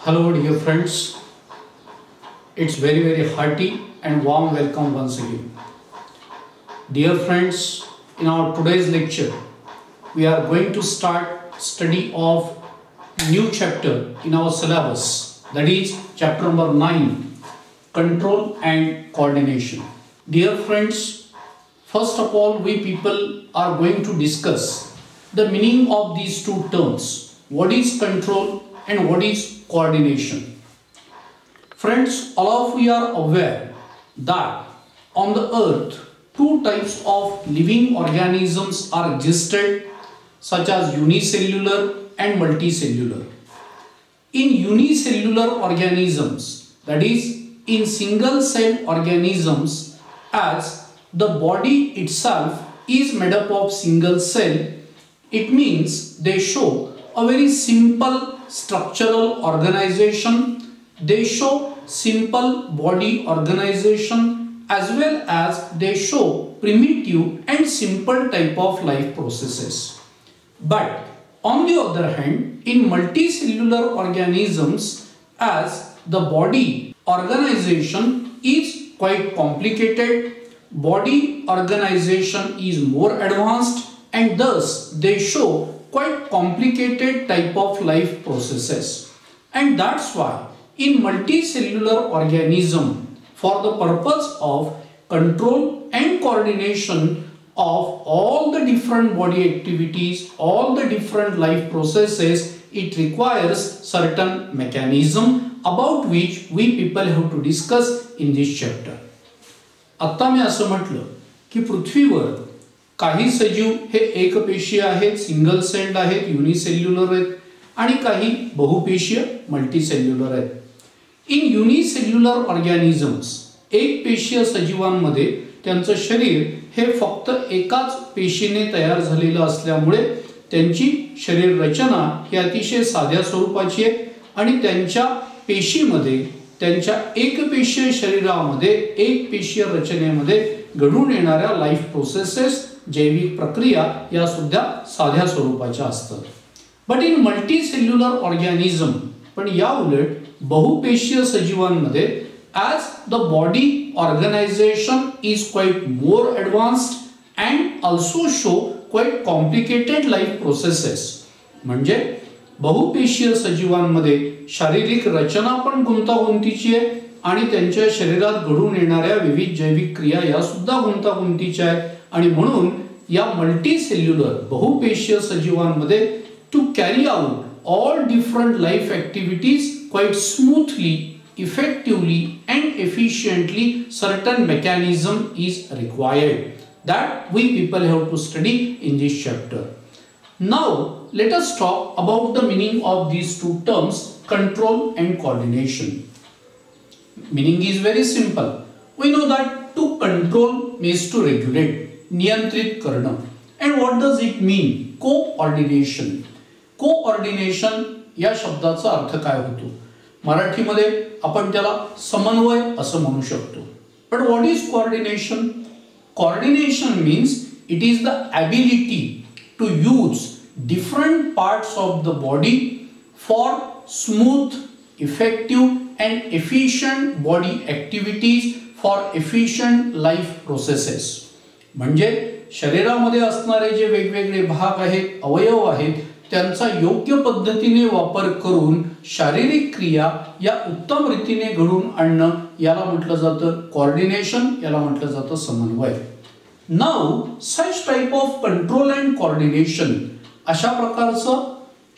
Hello dear friends, it's very hearty and warm welcome once again. Dear friends, in our today's lecture, we are going to start study of new chapter in our syllabus, that is chapter number 9, Control and Coordination. Dear friends, first of all we people are going to discuss the meaning of these two terms. What is control and what is coordination? Friends, all of you are aware that on the earth two types of living organisms are existed, such as unicellular and multicellular. In unicellular organisms, that is in single cell organisms, as the body itself is made up of single cell, it means they show a very simple structural organization, they show simple body organization, as well as they show primitive and simple type of life processes. But on the other hand, in multicellular organisms, as the body organization is quite complicated, body organization is more advanced, and thus they show quite complicated type of life processes. And that's why in multicellular organism, for the purpose of control and coordination of all the different body activities, all the different life processes, it requires certain mechanism about which we people have to discuss in this chapter. आता मी असं म्हटलं की पृथ्वीवर काही सजीव हे एकपेशीय आहेत, single celled आहेत, unicellular आहेत, आणि काही बहुपेशीय मल्टीसेल्युलर आहेत. इन युनिसेल्युलर ऑर्गॅनिझम्स, एक पेशीय सजीवांमध्ये त्यांचं शरीर हे फक्त एकाच पेशीने तयार झालेलं असल्यामुळे त्यांची शरीर रचना ही अतिशय साध्या स्वरूपाची आहे आणि त्यांच्या पेशीमध्ये, त्यांच्या एकपेशीय शरीरामध्ये, एक पेशीय रचनेमध्ये घडून येणाऱ्या लाईफ प्रोसेसेस, जैविक प्रक्रिया या सुद्धा साध्या स्वरूपाच्या असतात. बट इन मल्टीसेल्युलर ऑर्गॅनिझम, पण या उलट बहुपेशीय सजीवांमध्ये, as the body organization is quite more advanced and also show quite complicated life processes. म्हणजे बहुपेशीय सजीवांमध्ये शारीरिक रचना पण गुंतागुंतीची आहे आणि त्यांच्या शरीरात घडून येणाऱ्या विविध जैविक क्रिया या सुद्धा गुंतागुंतीच्या आहेत, आणि म्हणून या मल्टीसेल्युलर बहुपेशीय सजीवांमध्ये to carry out all different life activities quite smoothly, effectively and efficiently, certain mechanism is required that we people have to study in this chapter. Now let us talk about the meaning of these two terms, control and coordination. Meaning is very simple. We know that to control means to regulate, नियंत्रित करणं. And what does it mean? Co-ordination. Co-ordination या शब्दाचा अर्थ काय होतो? मराठीमध्ये आपण त्याला समन्वय असं म्हणू शकतो. But what is coordination? Coordination means it is the ability to use different parts of the body for smooth, effective and efficient body activities for efficient life processes. म्हणजे शरीरामध्ये असणारे जे वेगवेगळे भाग आहेत, अवयव आहेत, त्यांचा योग्य पद्धतीने वापर करून शारीरिक क्रिया या उत्तम रीतीने घडून आणणं याला म्हटलं जातं कोऑर्डिनेशन, याला म्हटलं जातं समन्वय. Now such type of control and coordination, अशा प्रकारचं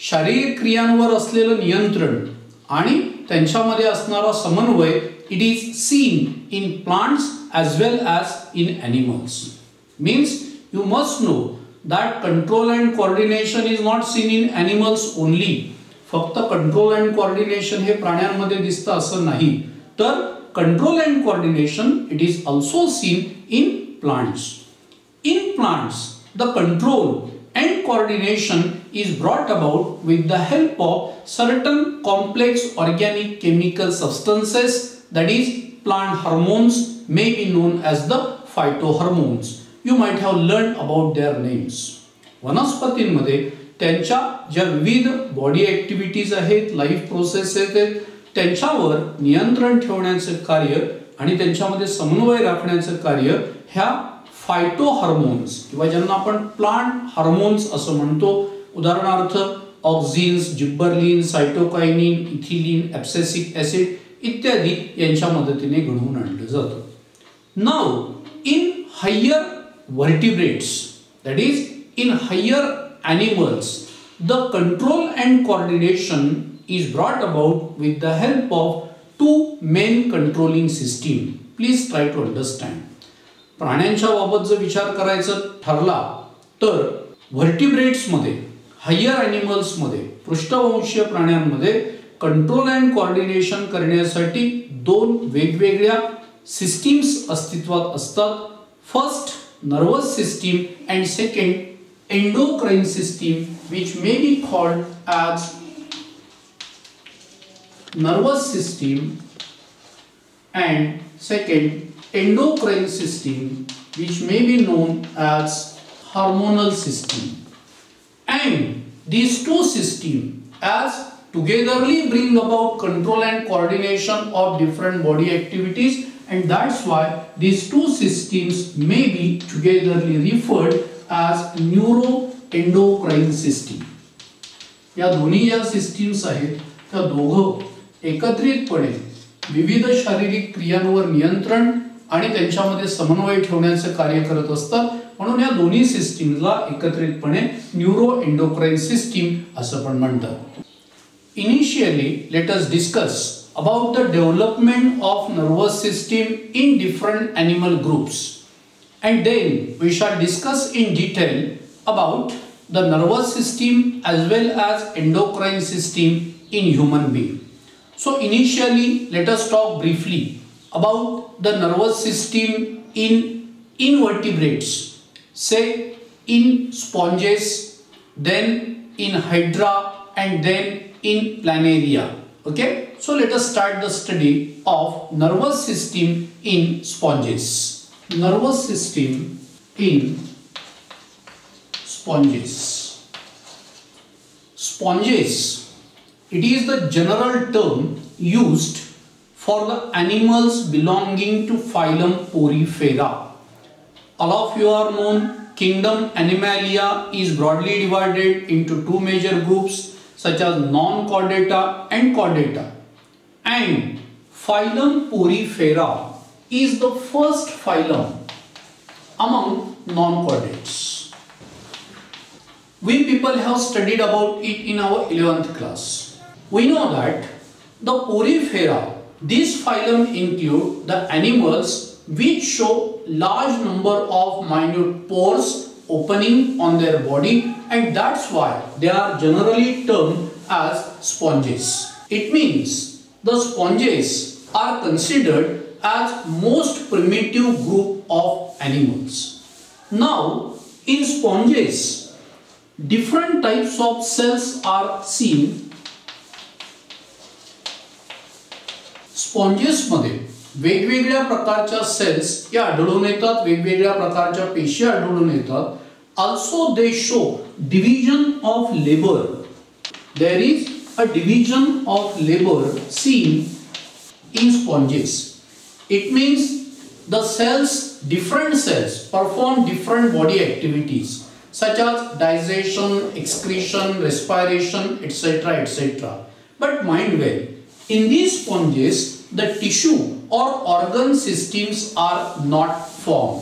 शारीरिक क्रियांवर असलेलं नियंत्रण आणि त्यांच्यामध्ये असणारा समन्वय, it is seen in plants as well as in animals. Means you must know that control and coordination is not seen in animals only. फक्त control and coordination हे प्राण्यांमध्ये दिसतं असं नाही, तर control and coordination it is also seen in plants. In plants, the control and coordination is brought about with the help of certain complex organic chemical substances, that is plant hormones, may be known as the phytohormones. You might have learned about their names. वनस्पतींमध्ये त्यांच्या ज्या विविध body activities आहेत, life processes आहेत, त्यांच्यावर नियंत्रण ठेवण्याचे कार्य आणि त्यांच्यामध्ये समन्वय राखण्याचे कार्य ह्या फायटो हार्मोन्स किंवा ज्यांना आपण प्लांट हार्मोन्स असं म्हणतो, उदाहरणार्थ auxins, gibberellin, cytokinin, ethylene, abscisic acid इत्यादी यांच्या मदतीने घडवून आणलं जातं. Now in higher vertebrates, that is in higher animals, the control and coordination is brought about with the help of two main controlling system. Please try to understand. प्राण्यांच्या बाबत जर विचार करायचा ठरला तर व्हर्टिब्रेट्स मध्ये, हायर एनिमल्स मध्ये, पृष्ठवंशीय प्राण्यांमध्ये कंट्रोल अँड कोऑर्डिनेशन करण्यासाठी दोन वेगवेगळ्या सिस्टीम्स अस्तित्वात असतात. First nervous system and second endocrine system, which may be called as nervous system, and second endocrine system, which may be known as hormonal system. And these two systems as togetherly bring about control and coordination of different body activities, and that's why these two systems may be togetherly referred as neuroendocrine system. या दोन्ही ज्या systems आहेत त्या दोघं एकत्रितपणे विविध शारीरिक क्रियांवर नियंत्रण आणि त्यांच्यामध्ये समन्वय ठेवण्याचे कार्य करत असतात. म्हणून या दोन्ही सिस्टीमला एकत्रितपणे न्यूरोएंडोक्राइन सिस्टीम असं पण म्हणतात. Initially, let us discuss about the development of nervous system in different animal groups, and then we shall discuss in detail about the nervous system as well as endocrine system in human being. So initially, let us talk briefly about the nervous system in invertebrates, say in sponges, then in Hydra, and then in Planaria. Okay, so let us start the study of nervous system in sponges. Nervous system in sponges. Sponges, it is the general term used for the animals belonging to phylum Porifera. All of you are known kingdom Animalia is broadly divided into two major groups such as non-chordata and chordata, and phylum Porifera is the first phylum among non-chordates. We people have studied about it in our 11th class. We know that the Porifera, this phylum include the animals which show large number of minute pores opening on their body, and that's why they are generally termed as sponges. It means the sponges are considered as most primitive group of animals. Now in sponges different types of cells are seen. Sponges मध्ये वेगवेगळ्या प्रकारच्या sales या आढळून येतात, वेगवेगळ्या प्रकारच्या पेशी आढळून येतात. Also they show division of labor. There is a division of labor seen in sponges. It means the cells, different cells perform different body activities such as digestion, excretion, respiration, etc., etc. But mind well, in these sponges the tissue or organ systems are not formed.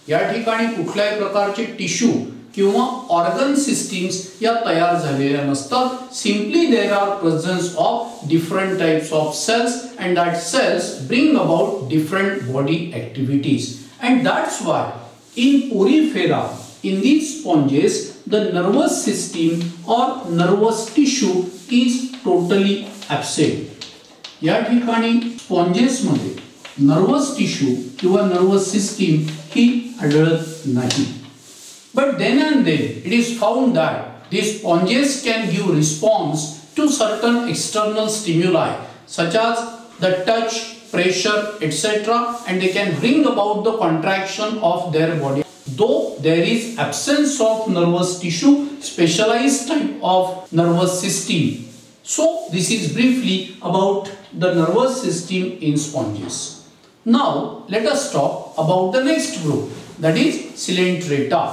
या ठिकाणी कुठल्याही प्रकारचे tissue किंवा organ systems या तयार झालेल्या नसतात. Simply there are presence of different types of cells, and that cells bring about different body activities, and that's why in Porifera, in these sponges, the nervous system or nervous tissue is totally absent. या ठिकाणी sponges मध्ये nervous tissue किंवा nervous system ही आढळत नाही. But then and then it is found that these sponges can give response to certain external stimuli such as the touch, pressure, etc., and they can bring about the contraction of their body. though there is absence of nervous tissue, specialized type of nervous system. So this is briefly about the nervous system in sponges. Now let us talk about the next group, that is Coelenterata.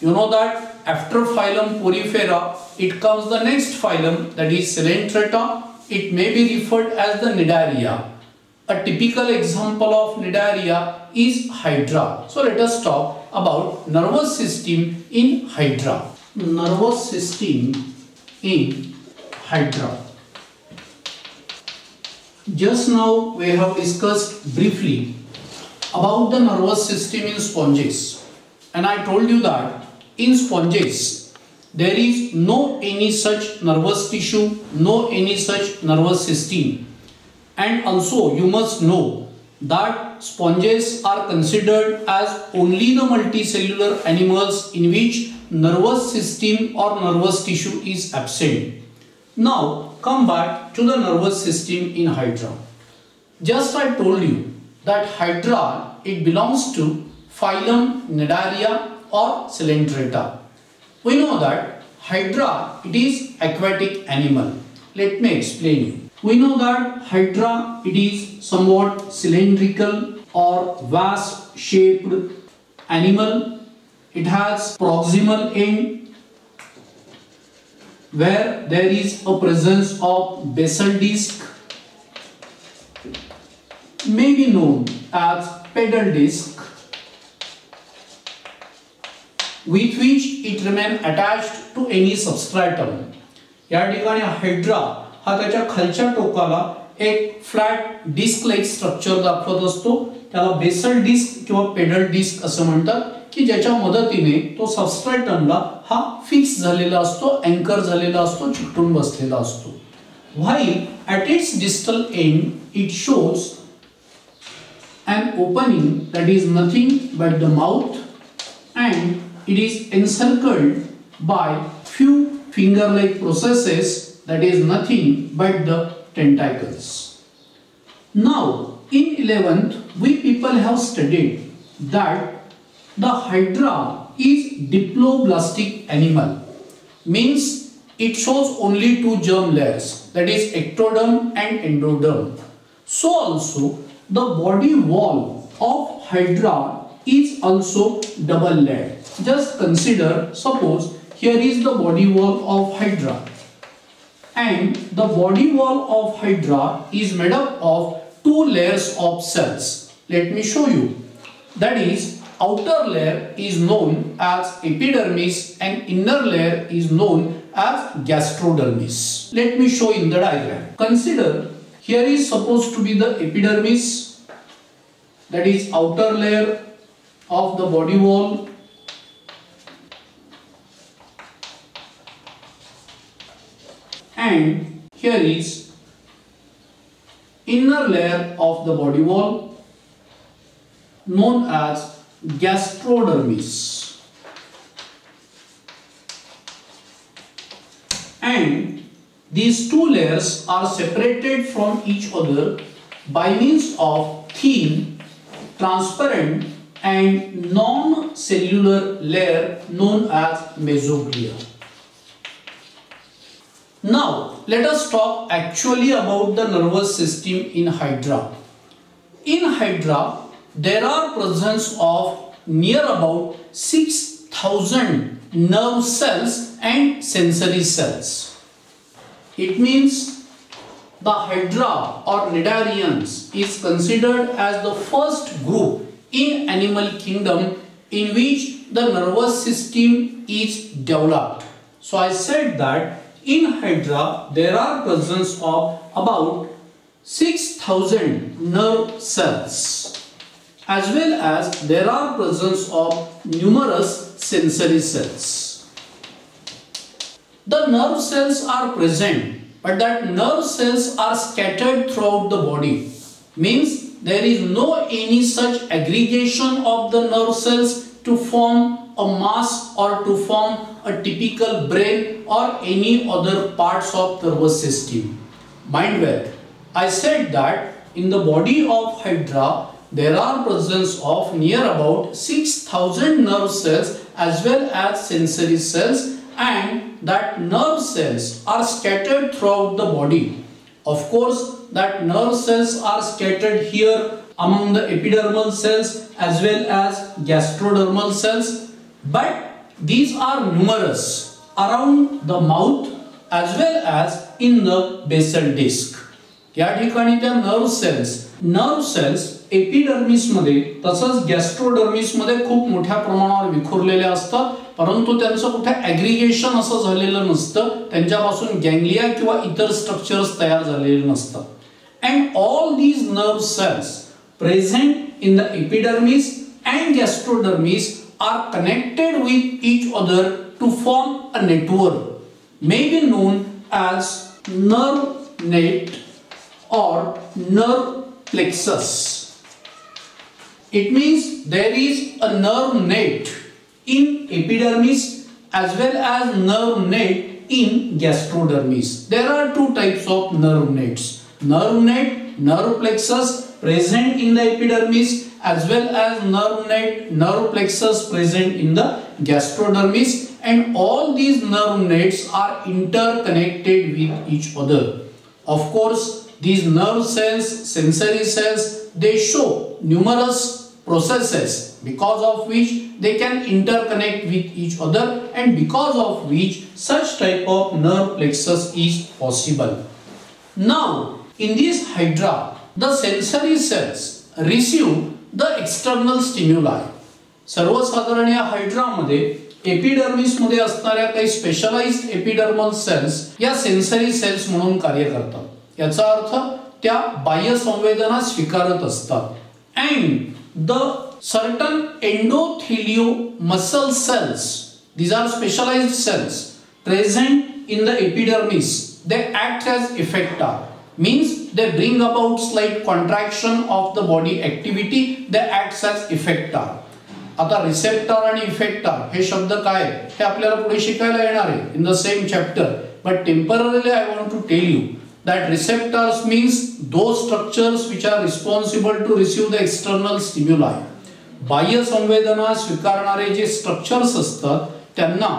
You know that after phylum Porifera, it comes the next phylum, that is Coelenterata. It may be referred as the Cnidarians. A typical example of Cnidarians is Hydra. So let us talk about nervous system in Hydra. Nervous system in Hydra. Just now we have discussed briefly about the nervous system in sponges, and I told you that in sponges there is no any such nervous tissue, no any such nervous system. And also you must know that sponges are considered as only the multicellular animals in which nervous system or nervous tissue is absent. Now come back to the nervous system in Hydra. Just I told you that Hydra, it belongs to phylum Cnidarians or Coelenterata. We know that Hydra, it is aquatic animal. Let me explain you. We know that Hydra, it is somewhat cylindrical or vase shaped animal. It has proximal end where there is a presence of basal disc, may be known as pedal disc, with which it remains attached to any substratum. या ठिकाणी hydra हा त्याच्या खालच्या टोकाला एक flat disc like structure दाखवत असतो. त्याला बेसल डिस्क किंवा पेडल डिस्क असं म्हणतात, की ज्याच्या मदतीने तो सबस्ट्रेटमला हा फिक्स झालेला असतो, अँकर झालेला असतो, चिकटून बसलेला असतो. While at its distal end it shows an opening that is nothing but the mouth, and it is encircled by few finger-like processes that is nothing but the tentacles. Now in 11th we people have studied that the Hydra is diploblastic animal, means it shows only two germ layers, that is ectoderm and endoderm. So also the body wall of Hydra is also double layered. Just consider, suppose here is the body wall of Hydra, and the body wall of Hydra is made up of two layers of cells. Let me show you. That is, outer layer is known as epidermis and inner layer is known as gastrodermis. Let me show in the diagram. Consider, here is supposed to be the epidermis, that is outer layer of the body wall, and here is inner layer of the body wall known as gastrodermis, and these two layers are separated from each other by means of thin, transparent and non-cellular layer known as mesoglia. Now let us talk actually about the nervous system in Hydra. In Hydra there are presence of near about 6,000 nerve cells and sensory cells. It means the Hydra or Cnidarians is considered as the first group in animal kingdom in which the nervous system is developed. So I said that in Hydra there are presence of about 6,000 nerve cells, as well as there are presence of numerous sensory cells. The nerve cells are present, but that nerve cells are scattered throughout the body, means there is no any such aggregation of the nerve cells to form a mass or to form a typical brain or any other parts of the nervous system. Mind well, I said that in the body of Hydra there are presence of near about 6,000 nerve cells as well as sensory cells, and that nerve cells are scattered throughout the body. Of course, that nerve cells are scattered here among the epidermal cells as well as gastrodermal cells, but these are numerous around the mouth as well as in the basal disc. या ठिकाणी त्या nerve cells epidermis मध्ये तसंच गॅस्ट्रोडर्मिस मध्ये खूप मोठ्या प्रमाणावर विखुरलेले असतात, परंतु त्यांचं कुठे ॲग्रिगेशन असं झालेलं नसतं, त्यांच्यापासून गँग्लिया किंवा इतर स्ट्रक्चर्स तयार झालेले नसतात. And all these nerve cells present in the epidermis and gastrodermis are connected with each other to form a network may be known as nerve net or nerve plexus. It means there is a nerve net in epidermis as well as nerve net in gastrodermis. There are two types of nerve nets. Nerve net, nerve plexus present in the epidermis as well as nerve net, nerve plexus present in the gastrodermis, and all these nerve nets are interconnected with each other. Of course, these nerve cells, sensory cells, they show numerous processes because of which they can interconnect with each other, and because of which such type of nerve plexus is possible. Now, in this Hydra, the sensory cells receive the external stimuli. सर्वसाधारण या hydra मध्ये epidermis मध्ये असणाऱ्या काही specialised epidermal cells या sensory sales म्हणून कार्य करतात. याचा अर्थ त्या बाह्य संवेदना स्वीकारत असतात. And the certain endothelio muscle cells, these are specialized cells present in the epidermis, they act as effector, means they bring about slight contraction of the body activity, they act as effector. आता receptor आणि effector हे शब्द काय हे आपल्याला पुढे शिकायला येणार आहे in the same chapter, but temporarily I want to tell you that receptors means those structures which are responsible to receive the external stimuli. बाह्य संवेदना स्वीकारणारे जे स्ट्रक्चर्स असतात त्यांना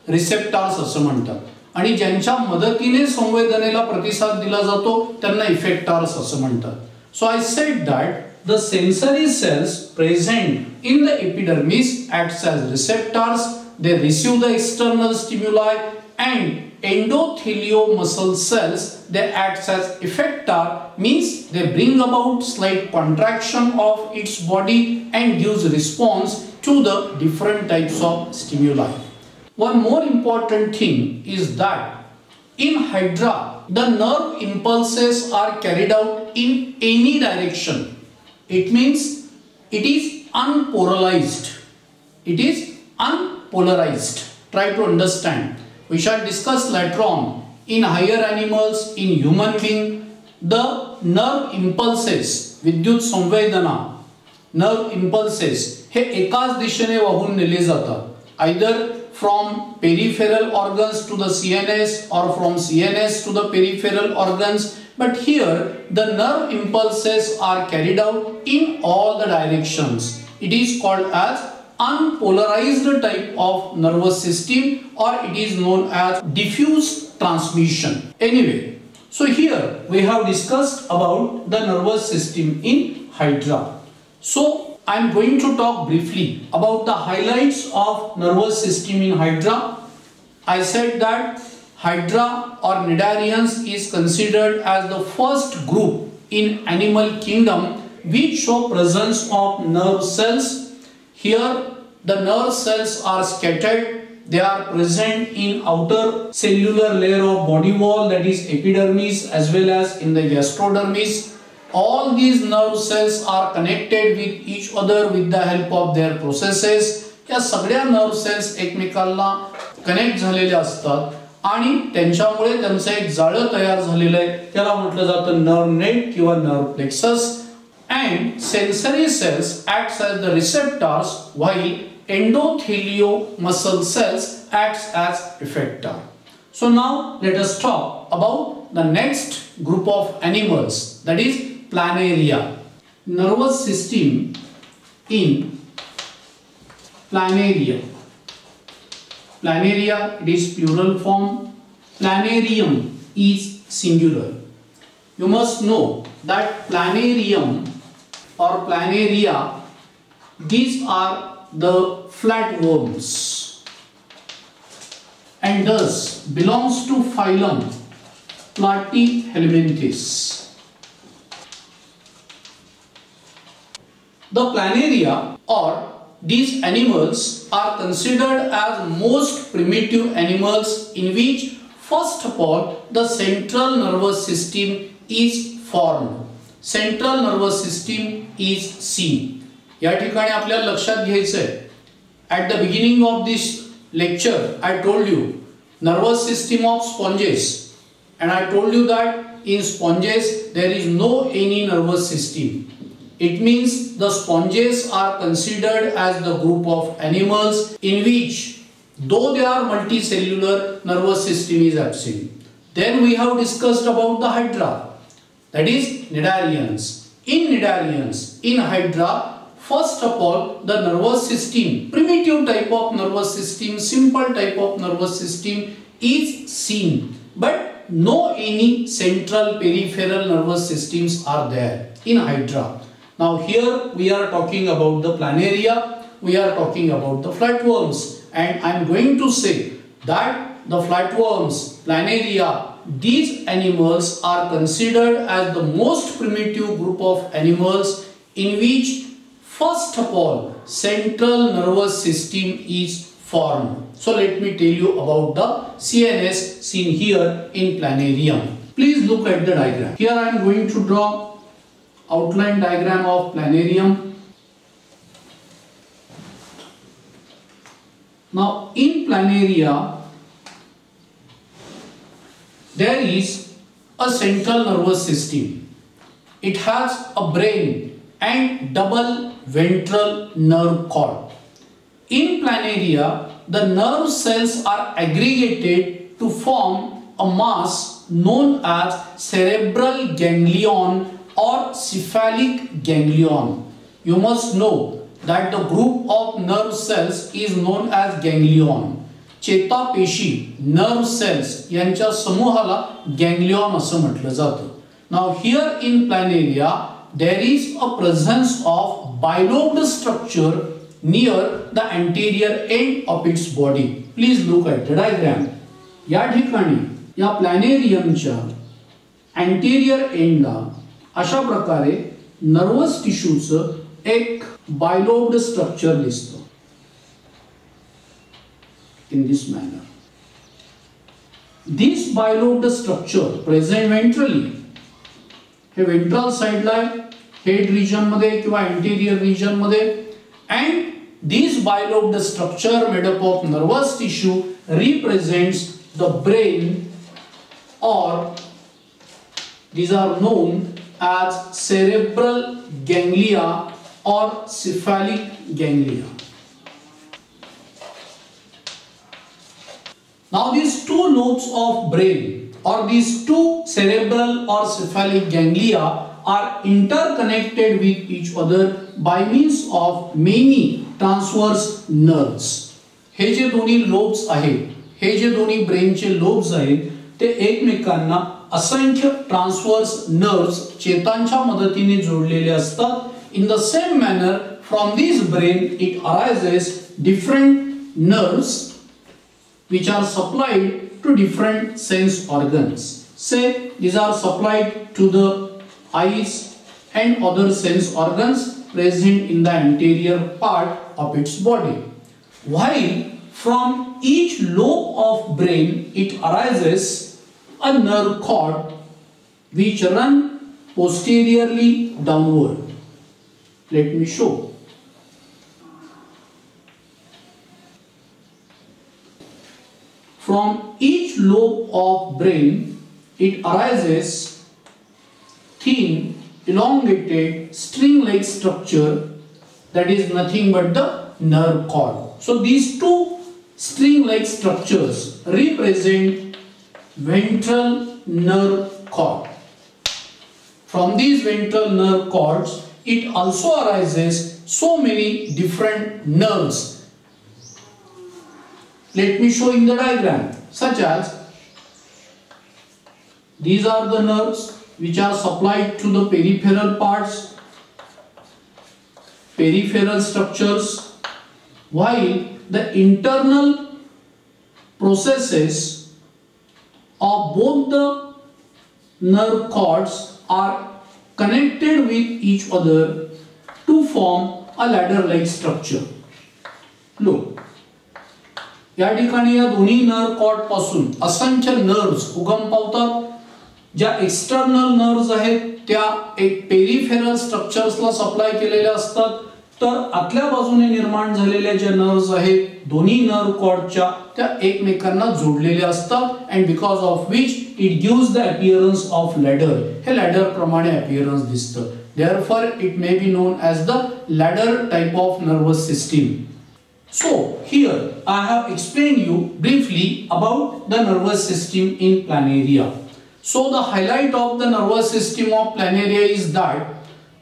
रिसेप्टर्स असं म्हणतात, आणि ज्यांच्या मदतीने संवेदनेला प्रतिसाद दिला जातो त्यांना इफेक्टर्स असं म्हणतात. So I said that the sensory cells present in the epidermis acts as receptors, they receive the external stimuli, and endothelial muscle cells, they act as effector, means they bring about slight contraction of its body and gives response to the different types of stimuli. One more important thing is that in Hydra, the nerve impulses are carried out in any direction. It means it is unpolarized. It is unpolarized. Try to understand. We shall discuss later on. In higher animals, in human being, the nerve impulses, विद्युत संवेदना, nerve impulses हे एकाच दिशेने वाहून नेले जातात. Either from peripheral organs to the CNS or from CNS to the peripheral organs. But here the nerve impulses are carried out in all the directions. It is called as unpolarized type of nervous system, or it is known as diffuse transmission. Anyway, so here we have discussed about the nervous system in Hydra. So I am going to talk briefly about the highlights of nervous system in Hydra. I said that Hydra or Cnidarians is considered as the first group in animal kingdom which show presence of nerve cells. Here the nerve cells are scattered. They are present in outer cellular layer of body wall, that is epidermis, as well as in the gastrodermis. All these nerve cells are connected with each other with the help of their processes. या सगळ्या nerve cells एकमेकांना connect झालेले असतात आणि त्यांच्यामुळे त्यांचं एक जाळं तयार झालेलं आहे, त्याला म्हटलं जातं नर्व नेट किंवा nerve plexus. And sensory cells acts as the receptors while endothelial muscle cells acts as effector. So now let us talk about the next group of animals, that is Planaria. nervous system in Planaria. Planaria, it is plural form. Planarium is singular. You must know that planarium or planaria, these are the flatworms and thus belongs to phylum Platyhelminthes. The planaria or these animals are considered as most primitive animals in which first of all the central nervous system is formed. Central nervous system is seen. या ठिकाणी आपल्याला लक्षात घ्यायचं आहे. At the beginning of this lecture I told you nervous system of sponges, and I told you that in sponges there is no any nervous system. It means the sponges are considered as the group of animals in which, though they are multicellular, nervous system is absent. Then we have discussed about the Hydra, that is Cnidarians. In Cnidarians, in Hydra, first of all the nervous system, primitive type of nervous system, simple type of nervous system is seen, but no any central peripheral nervous systems are there in Hydra. Now here we are talking about the planaria, we are talking about the flatworms, and I am going to say that the flatworms, planaria, these animals are considered as the most primitive group of animals in which first of all central nervous system is formed. So let me tell you about the CNS seen here in planarium. Please look at the diagram. Here I am going to draw outline diagram of planarium. Now in planaria there is a central nervous system. It has a brain and double ventral nerve cord. In planaria the nerve cells are aggregated to form a mass known as cerebral ganglion or cephalic ganglion. You must know that the group of nerve cells is known as ganglion. चेतापेशी, nerve cells यांच्या समूहाला ganglion असं म्हटलं जातं. Now here in planaria there is a presence of bilobed structure near the anterior end of its body. Please look at the diagram. या ठिकाणी या प्लॅनेरियमच्या anterior endला अशा प्रकारे nervous टिश्यूचं एक bilobed structure दिसतं. In this manner. This bilobed structure present ventrally. Hey ventral side ला आहे, head region मध्ये किंवा anterior region मध्ये, and this bilobed structure made up of nervous tissue represents the brain, or these are known as cerebral ganglia or cephalic ganglia. Now these two lobes of brain or these two cerebral or cephalic ganglia are interconnected with each other by means of many transverse nerves. हे जे दोन्ही lobes आहेत, हे जे दोन्ही ब्रेनचे lobes आहेत, ते एकमेकांना असंख्य transverse nerves चेतांच्या मदतीने जोडलेले असतात. In the same manner, from this brain it arises different nerves which are supplied to different sense organs. Say these are supplied to the eyes and other sense organs present in the anterior part of its body. While from each lobe of brain it arises a nerve cord which run posteriorly downward. Let me show. From each lobe of brain, it arises thin, elongated, string-like structure that is nothing but the nerve cord. So these two string-like structures represent ventral nerve cord. From these ventral nerve cords, it also arises so many different nerves. Let me show in the diagram, such as these are the nerves which are supplied to the peripheral parts, peripheral structures, while the internal processes of both the nerve cords are connected with each other to form a ladder-like structure. Look, या ठिकाणी या दोन्ही nerve cord पासून असंख्य nerves उगम पावतात. ज्या external nerves आहेत त्या एक पेरिफेरल स्ट्रक्चर्सला सप्लाय केलेल्या असतात, तर आतल्या बाजूने निर्माण झालेल्या ज्या नर्व्स आहेत दोन्ही नर्व कॉर्डच्या त्या एकमेकांना जोडलेल्या असतात, and because of which it gives the appearance of ladder. हे लॅडर प्रमाणे अपीअरन्स दिसतं. Therefore it may be known as the ladder type of nervous system. So here I have explained you briefly about the nervous system in Planaria. So the highlight of the nervous system of Planaria is that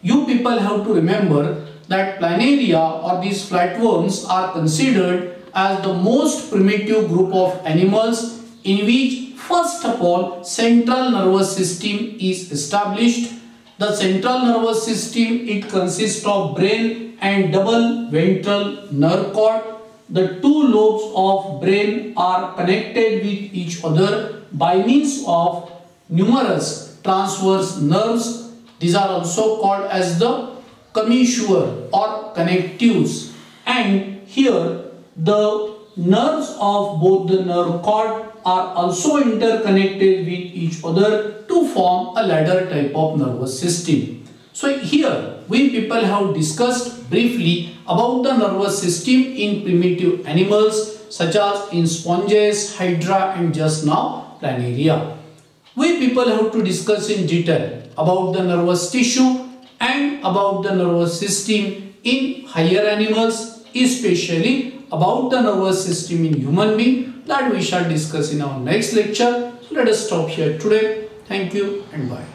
you people have to remember that Planaria or these flatworms are considered as the most primitive group of animals in which first of all central nervous system is established. The central nervous system, it consists of brain and double ventral nerve cord. The two lobes of brain are connected with each other by means of numerous transverse nerves. These are also called as the commissure or connectives. And here the nerves of both the nerve cord are also interconnected with each other to form a ladder type of nervous system. So here we people have discussed briefly about the nervous system in primitive animals such as in sponges, Hydra and just now Planaria. We people have to discuss in detail about the nervous tissue and about the nervous system in higher animals, especially about the nervous system in human being. That we shall discuss in our next lecture. So let us stop here today. Thank you and bye.